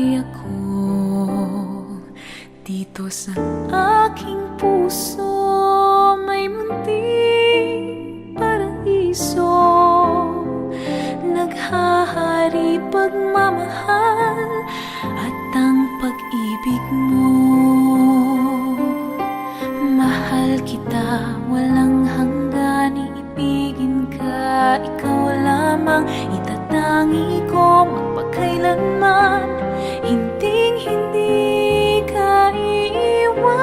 ay ako dito sa aking puso, may munting paraiso. Naghahari pagmamahal at ang pag-ibig mo. Mahal kita, walang hanggan, iibigin ka, ikaw lamang itatangi ko magpakailanman. Hinding-hindi ka iiwan.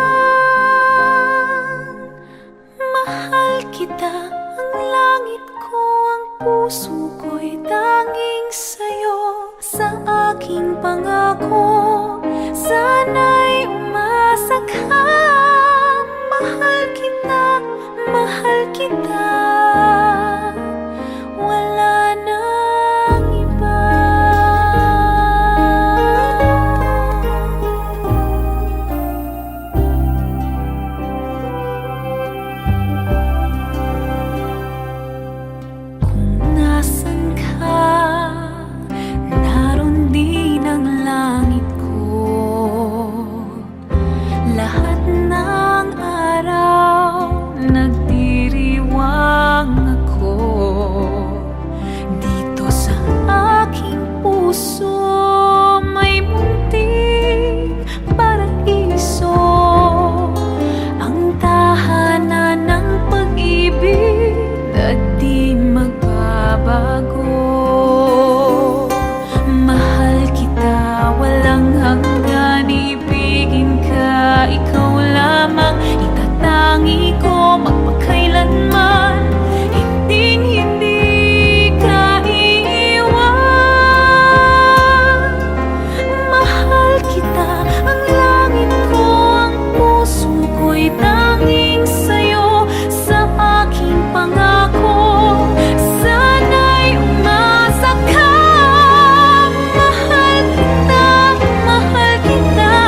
Mahal kita, ang langit ko, ang puso ko'y tanging sa'yo. Sa aking pangako, sana'y umasa ka. Mahal kita, mahal kita, wala nang iba. Kung nasan ka, naroon din ang langit ko. Lahat ng araw nagdiriwang ako dito sa aking puso, may munting paraiso, ang tahanan ng pag-ibig at di magbabago. Mahal kita, walang hanggan, ibigin ka, ikaw lamang itatangi ko magpakailanman. Hinding-hindi ka iiwan. Mahal kita, ang langit ko, ang puso ko'y tanging sa'yo. Sa aking pangako, sana'y umasa ka. Mahal kita, mahal kita,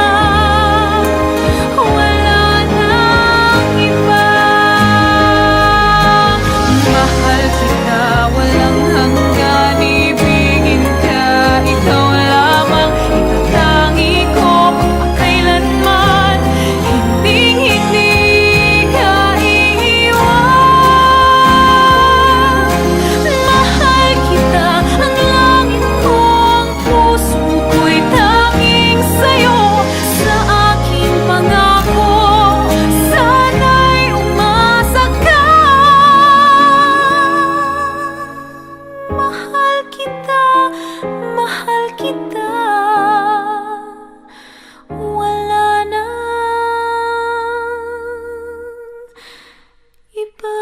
wala nang iba. Mahal kita, walang hanggan, ibigin ka, ikaw lamang itatangi ko magpakailanman. Hinding-hindi ka iiwan. Mahal kita, ang langit ko, ang puso ko'y tanging sa'yo. Sa aking pangako, sana'y umasa ka. Mahal kita, mahal kita, wala nang iba.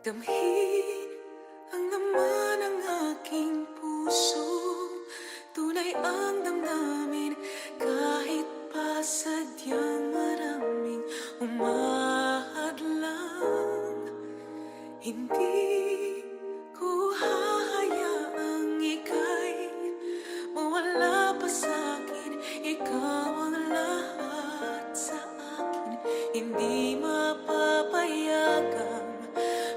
Damhin ang laman ng aking puso, tunay ang damdamin, kahit pa sadyang maraming umahadlang. Hindi ko hahayaang ika'y mawala pa sa'kin, ikaw ang lahat sa akin. Hindi mapapayagang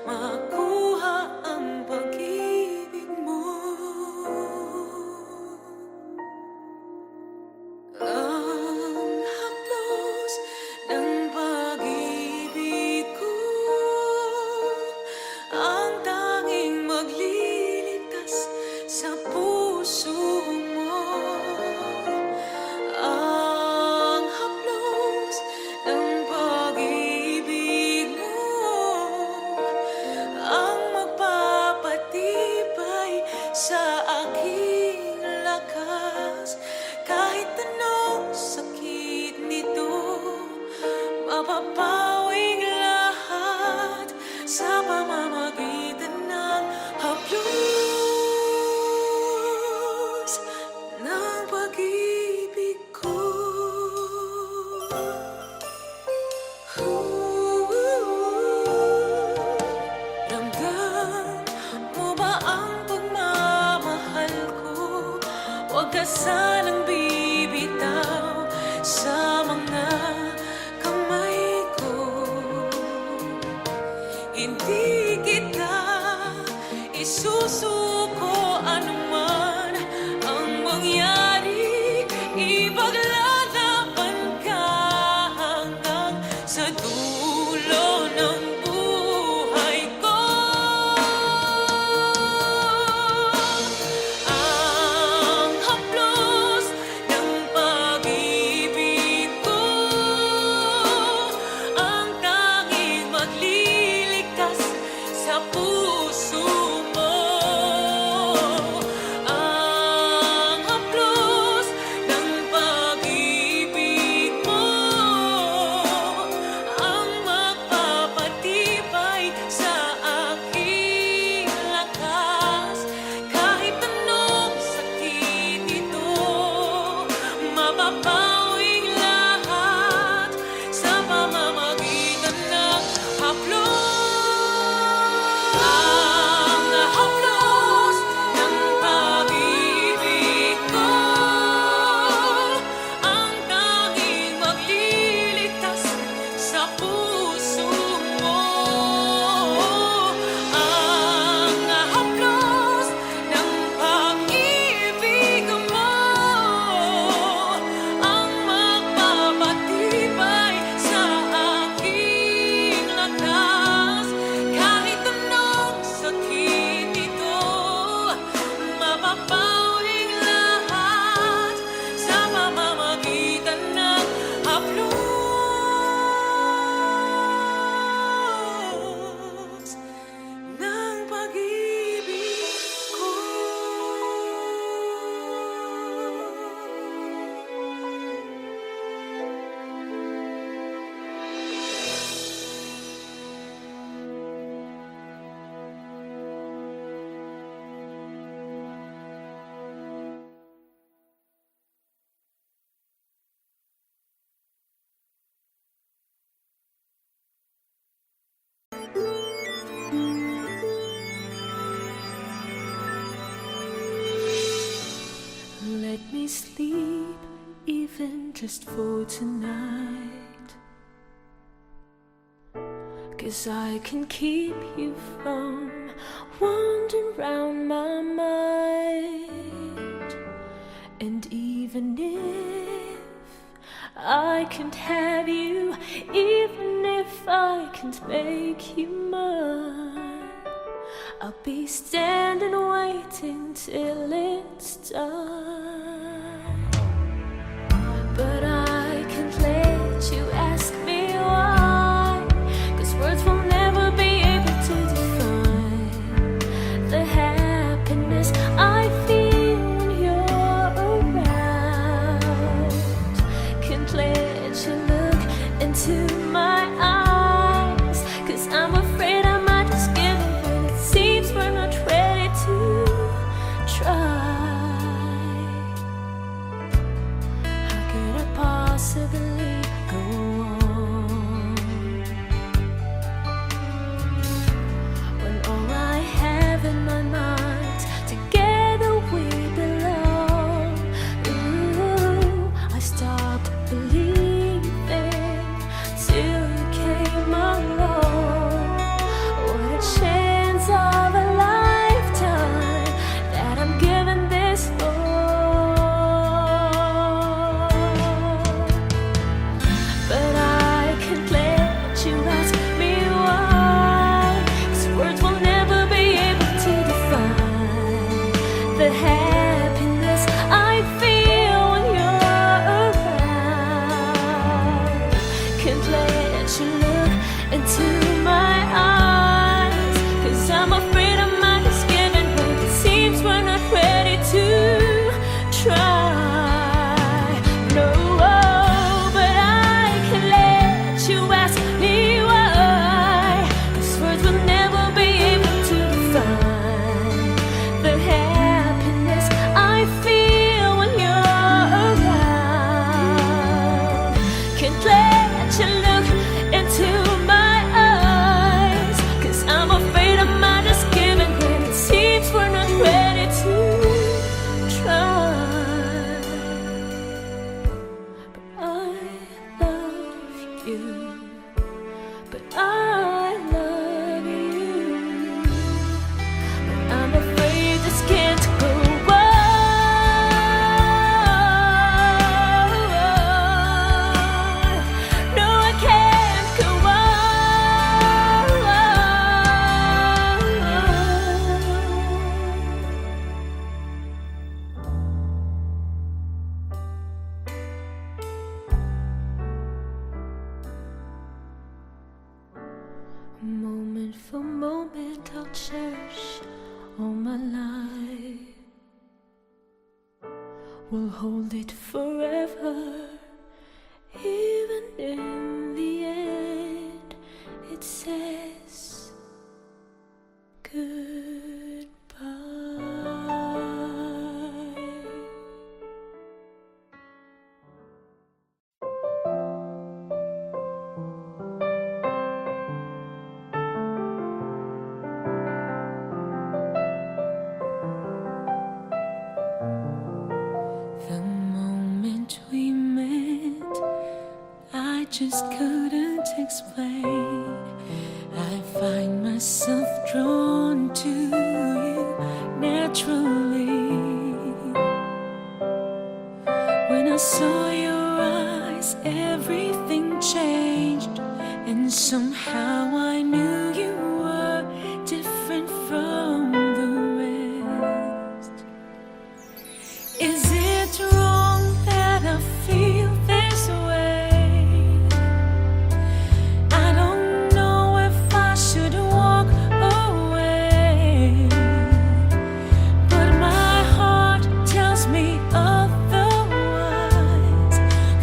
makuha ang pag-ibig mo. Ang haplos ng pag-ibig ko, ang tanging magliligtas sa puso mo. Ang haplos ng pag-ibig mo, ang magpapatibay sa aking lakas. Kahit anong sakit nito, mapapawing lahat sa pamamagitan ng haplos ng pag-ibig ko. ka sanang bibitaw sa mga kamay ko. Hindi kita isusuko anuman ang mangyari. Ipaglalaban ka hanggang sa dulo ng buhay ko. Ang haplos ng pag-ibig ko ang tanging magliligtas sa puso mo. Ang haplos ng pag-ibig mo ang magpapatibay sa aking lakas. Kahit anong sakit ito, mapapawing lahat sa pamamagitan ng haplos. Ang haplos ng pag-ibig ko ang tanging magliligtas sa puso mo. Ang haplos ng pag-ibig mo ang magpapatibay sa aking lakas. Kahit anong sakit ito, mapapawing lahat sa pamamagitan ng haplos ng pag-ibig ko. Let me sleep, even just for tonight, 'cause I can keep you from wandering round my mind. And even if I can't have you, even if I can't make you mine, I'll be standing waiting till it's done. But I can't let you ask me why, 'cause words will never be able to define the happiness I feel when you're around. Can't let you look into my eyes, 'cause I'm afraid I might just give up when it seems we're not ready to try. How could I possibly go on when all I have in my mind, together we belong? Ooh, I stopped believing till you came along. What a chance of a lifetime that I'm giving this for. Moment for moment I'll cherish all my life. We'll hold it forever, even in the end it says goodbye. The moment we met, I just couldn't explain. I find myself drawn to you naturally. When I saw your eyes, everything changed, and somehow I knew you were different from the rest. Is it wrong that I feel this way? I don't know if I should walk away, but my heart tells me otherwise.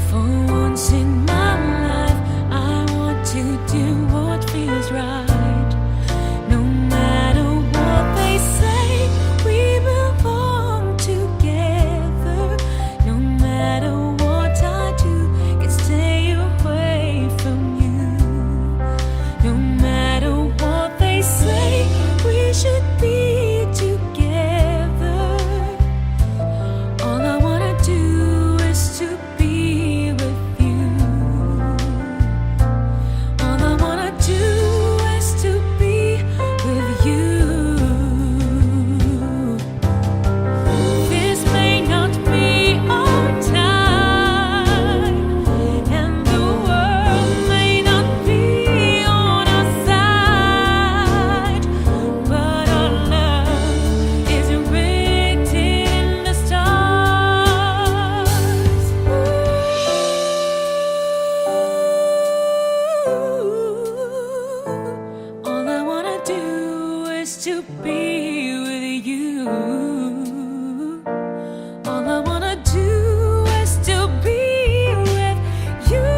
For once in my life, I want to do what feels right. No matter what they say, we belong together. No matter what I do, can't stay away from you. No matter what they say, we should be together. All I wanna do is to be with you. All I wanna do is to be with you. This may not be our time, and the world may not be on our side, but our love is written in the stars. All I wanna do is to be with you. All I wanna do is to be with you.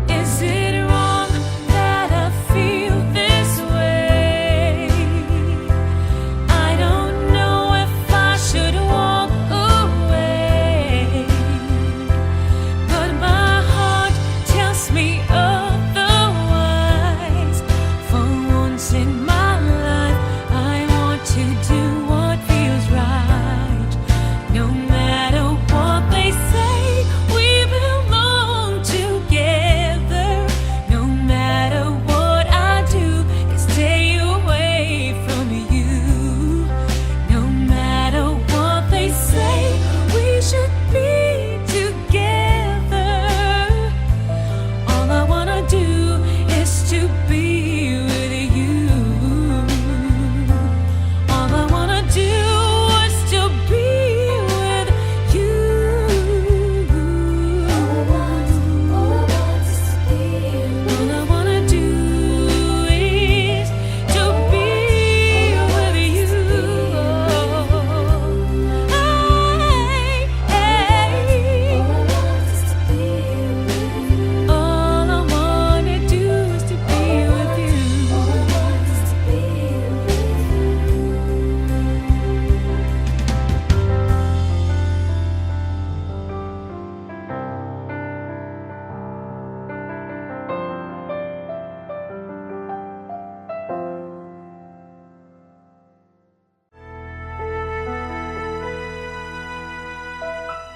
Is it wrong that I feel this way? I don't know if I should walk away, but my heart tells me otherwise. For once in my life, I want to do what feels right. No matter what they say, we belong together. No matter what I do, can stay away from you. No matter what they say, we should be together. All I wanna do is to be with you. All I wanna do is to be with you. All I wanna do is to be with you. All I wanna do is to be with you.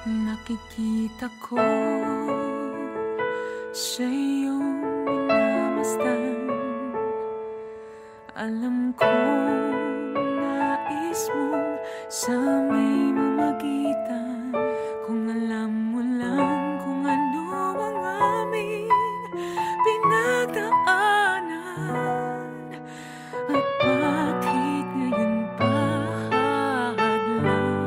Nakikita ko sa iyong minamasdan. Alam ko nais mong sa may mamagitan. Kung alam mo lang kung ano ang aming pinagdaanan, at bakit ngayon pa hadlang.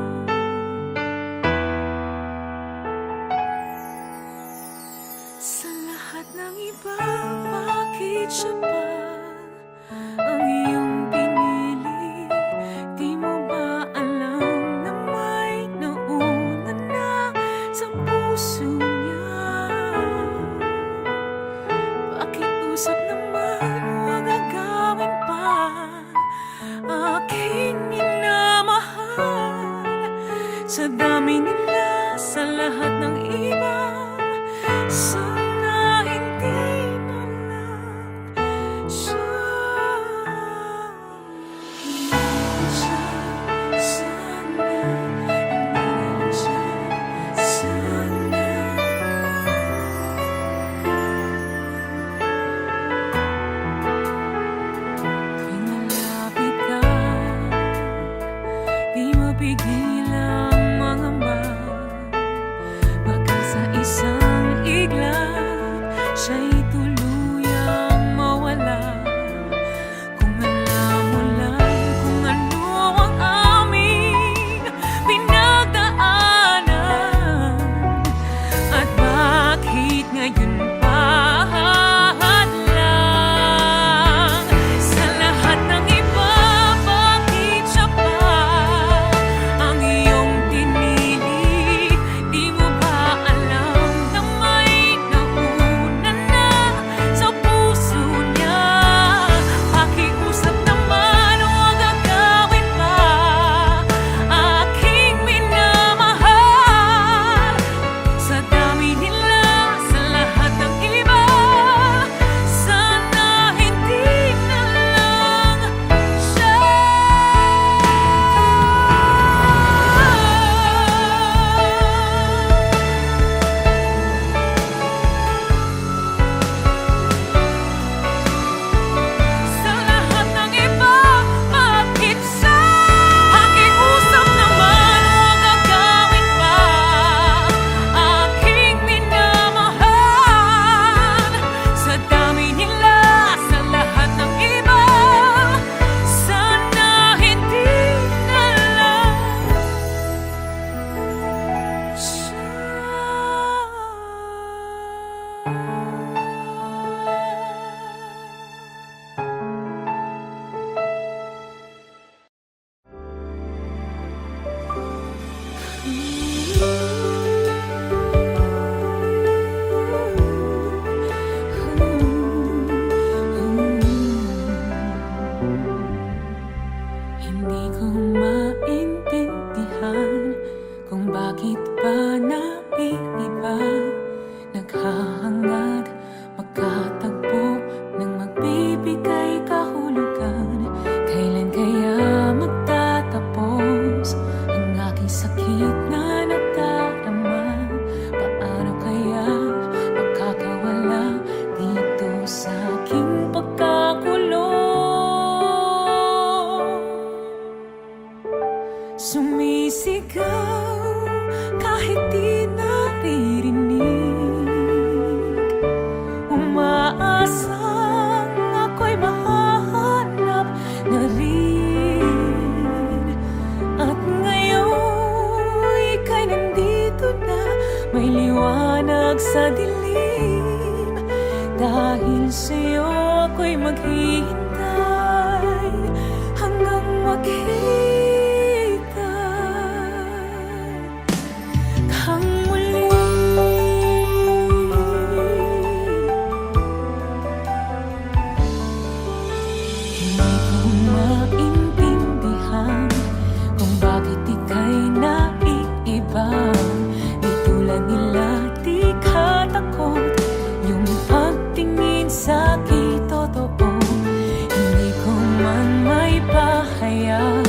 pipigil ang mga baka sa isang iglap siya'y tuluyang mawala. Kung alam mo lang kung ano ang aming pinagdaanan, at bakit ngayon pa hadlang sa lahat ng iba. Bakit siya pa ang iyong pinili? Di mo ba alam na may nauna na sa puso niya? Pakiusap naman, huwag agawin pa, aking minamahal. Sa dami nila, sa lahat ng iba, sana hindi na lang siya. Sa lahat ng iba, bakit siya? Pakiusap naman, huwag agawin pa, aking minamahal. Sa dami nila, sa lahat ng iba, sana hindi na lang Hindi ko maintindihan kung bakit ba naiiba, naghahangad magkatagpo ng magbibigay kahulugan. Kailan kaya magtatapos ang aking sakit na nadarama? Paano kaya makakawala dito sa aking pagkakulong? Sumisigaw kahit di naririnig, umaasang ako'y mahahanap na rin. At ngayon ika'y nandito na, may liwanag sa dilim. Dahil sa'yo ako'y maghihintay hanggang makita kang muli. Hindi ko maintindihan kung bakit ika'y naiiba. Di tulad nila, di ka takot, yung pagtingin sa'kin totoo. Hindi ko man may pahayag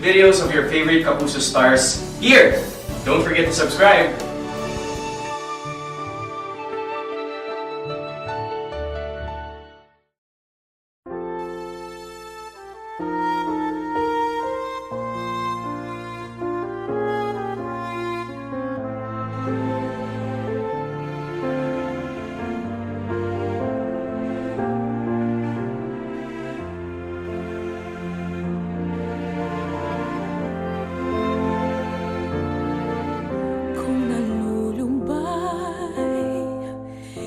videos of your favorite Kapuso stars here. Don't forget to subscribe.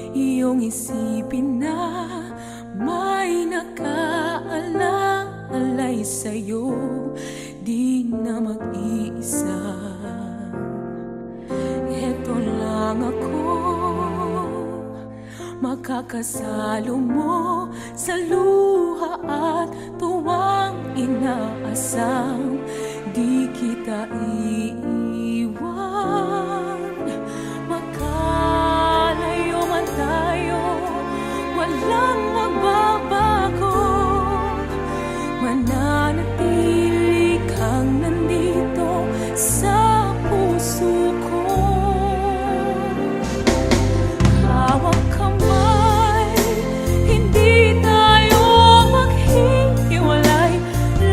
Iyong isipin na may nakaalalay sa'yo, di na mag-iisa. Eto lang ako, makakasalo mo sa luha at tuwang inaasam. Di kita iiwan, makalayo man tayo, walang magbabago. Mananatili kang nandito sa puso ko. Hawak kamay, hindi tayo maghihiwalay.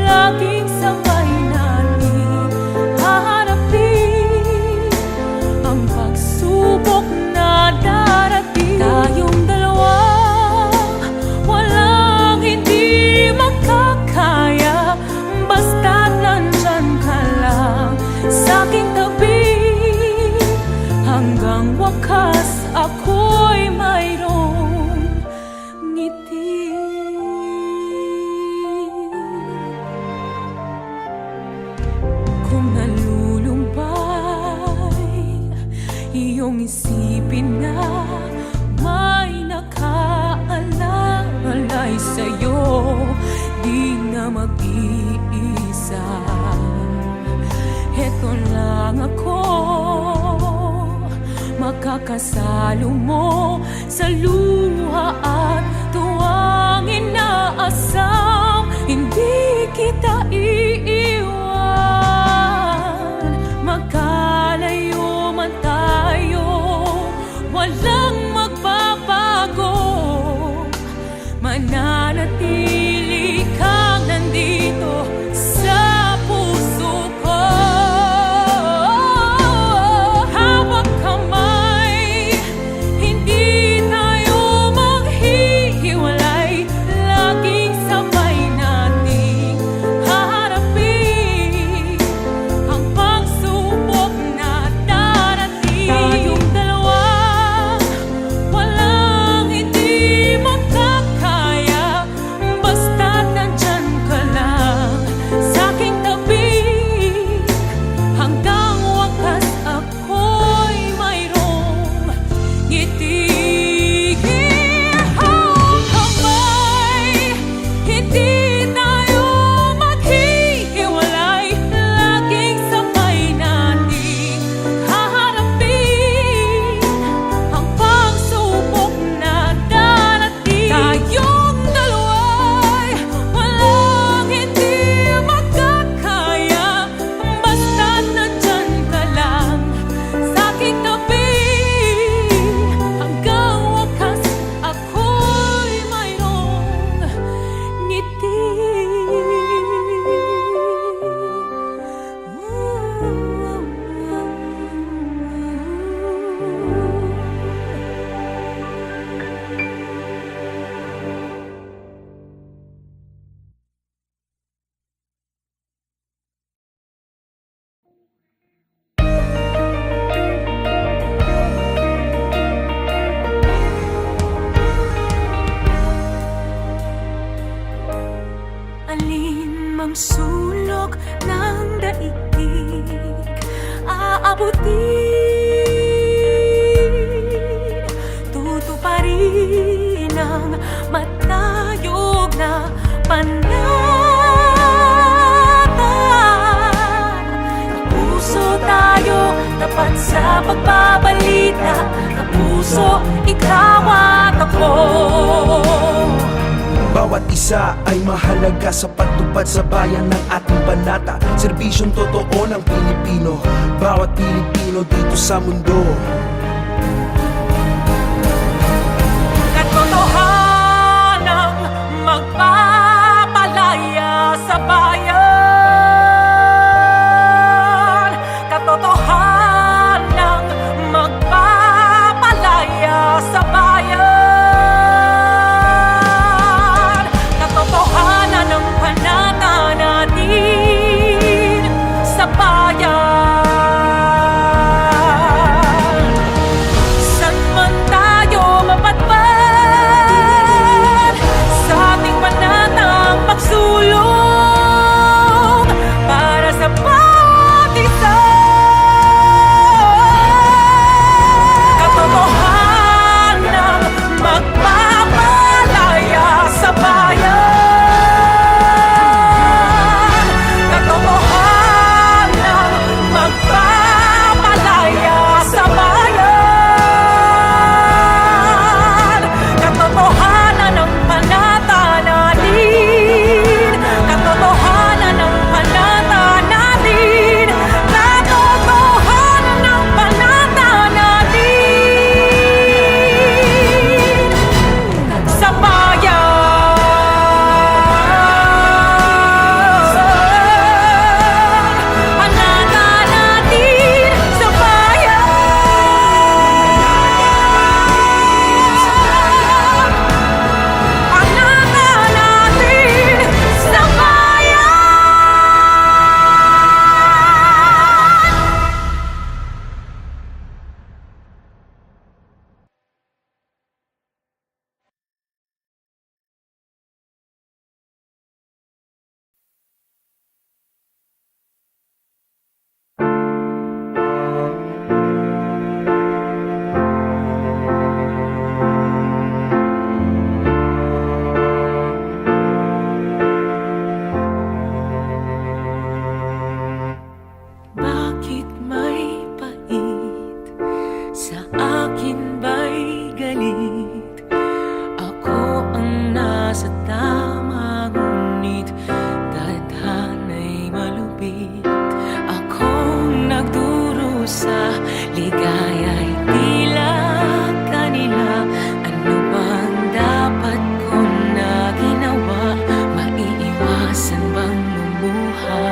Laging sabay natin haharapin ang pagsubok na darating. Tayong dalawa, walang hindi makakaya. Basta't nandyan ka lang sa'king tabi, hanggang wakas ako'y mayroong ngiti. Kung nalulumbay iyong isipin na may nakaalalay sa'yo, di na mag-iisa. Eto lang ako, makakasalo mo sa luha at tuwang inaasam. Hindi kita iiwan, magkalayo man tayo, walang magbabago. Mananatili kang nandito sa puso ko. Hawak kamay, hindi tayo maghihiwalay. Laging sabay nating haharapin ang pagsubok na darating. Tayong dalawa, walang hindi makakaya. Basta't nandyan ka lang sa'king tabi, hanggang wakas ako'y mayroong ngiti. Hawak kamay, hindi tayo maghihiwalay. Laging sabay nating haharapin ang pagsubok na darating. Tayong dalawa'y walang hindi makakaya. Basta't nandyan ka lang sa'king tabi, hanggang wakas ako'y mayroong ngiti. Alin mang sulok ng daigdig, aabutin. Tutuparin ang matayog na panatan. Kapuso tayo, tapat sa pagbabalita. Kapuso, ikaw at ako. bawat isa ay mahalaga sa pagtupad sa bayan ng ating banata. Serbisyong totoo ng Pilipino, bawat Pilipino dito sa mundo. Katotohanang magpapalaya sa bayan. Katotohanang magpapalaya sa bayan. Katotohanan ng panata natin sa bayan. San man tayo mapadpad sa ating panatang pagsulong para sa bawat isa. Katotohanang magpapalaya sa bayan. Katotohanang magpapalaya sa bayan. Katotohanan ng panata natin. Katotohanan ng panata natin. Katotohanan ng panata natin sa bayan. Panata natin sa bayan. Panata natin sa bayan. Bakit may pait? Sa akin ba'y galit? Ako ang nasa tama, ngunit tadhana'y malupit. Akong nagdurusa, ligaya'y tila kanila. Ano bang dapat ko na ginawa? Maiiwasan bang lumuha?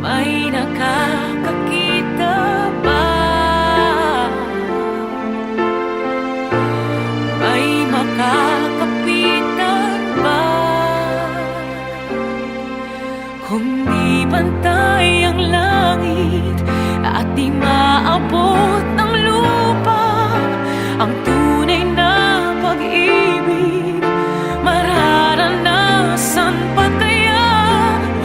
May nakakakita ba? May makakapitan ba? Kung di pantay ang langit at di maabot ng lupa ang tunay na pag-ibig, mararanasan pa kaya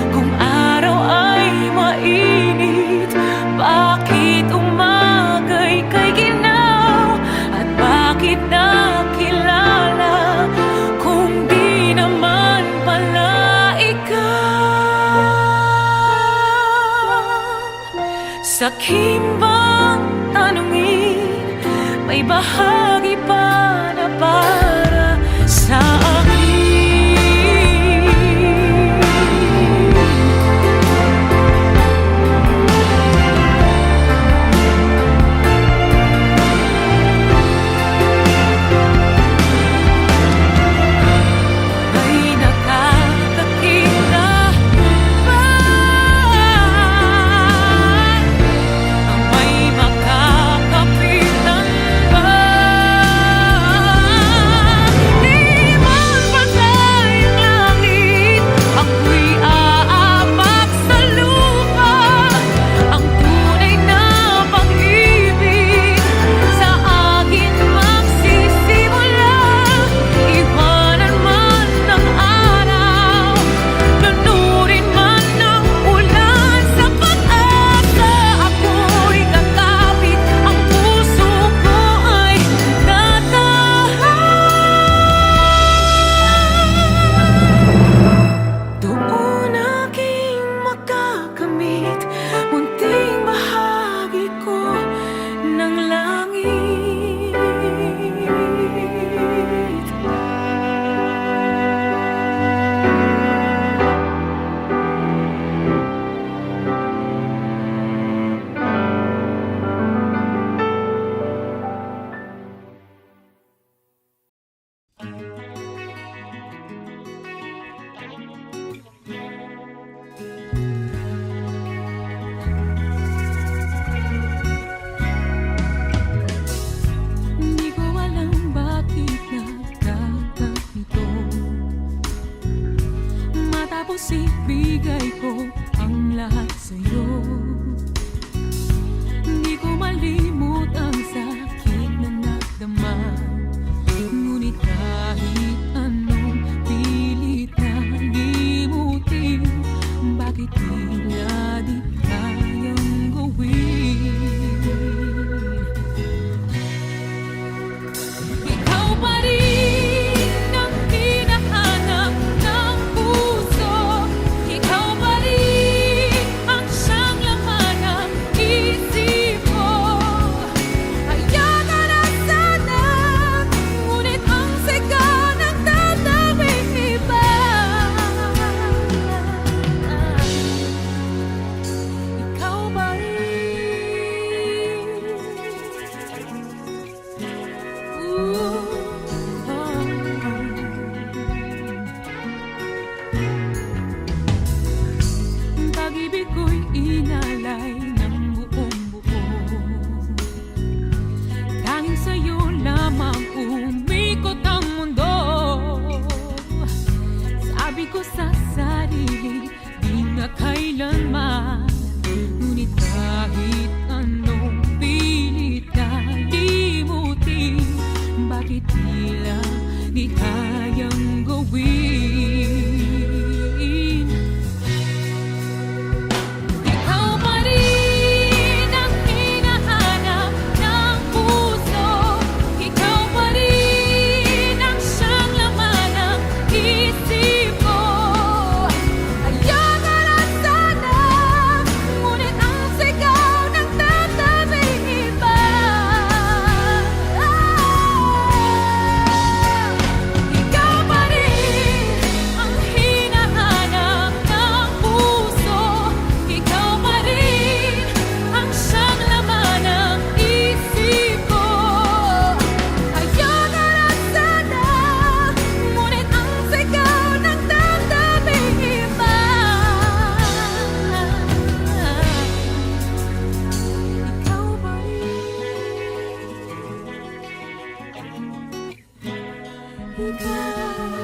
kung araw ay mainit? Bakit umagay kay ginaw at bakit nakilala kung di naman pala ikaw? Sakim bang tanungin, may bahagi pa na para sa akin? May nakakakita ba? May makakapitan ba? kailanman. Ngunit kahit anong pilit kalimutin, bakit tila di kayang gawin? Ikaw pa rin ang hinahanap ng puso. Ikaw pa rin ang siyang laman ng isip ko. Ayoko na sana, ngunit ang sigaw ng tatabing iba. Ikaw pa rin ang hinahanap ng puso. Ikaw pa rin ang siyang laman ng isip ko. Ayoko na sana, ngunit ang sigaw ng tatabing iba. Ikaw pa rin. Ikaw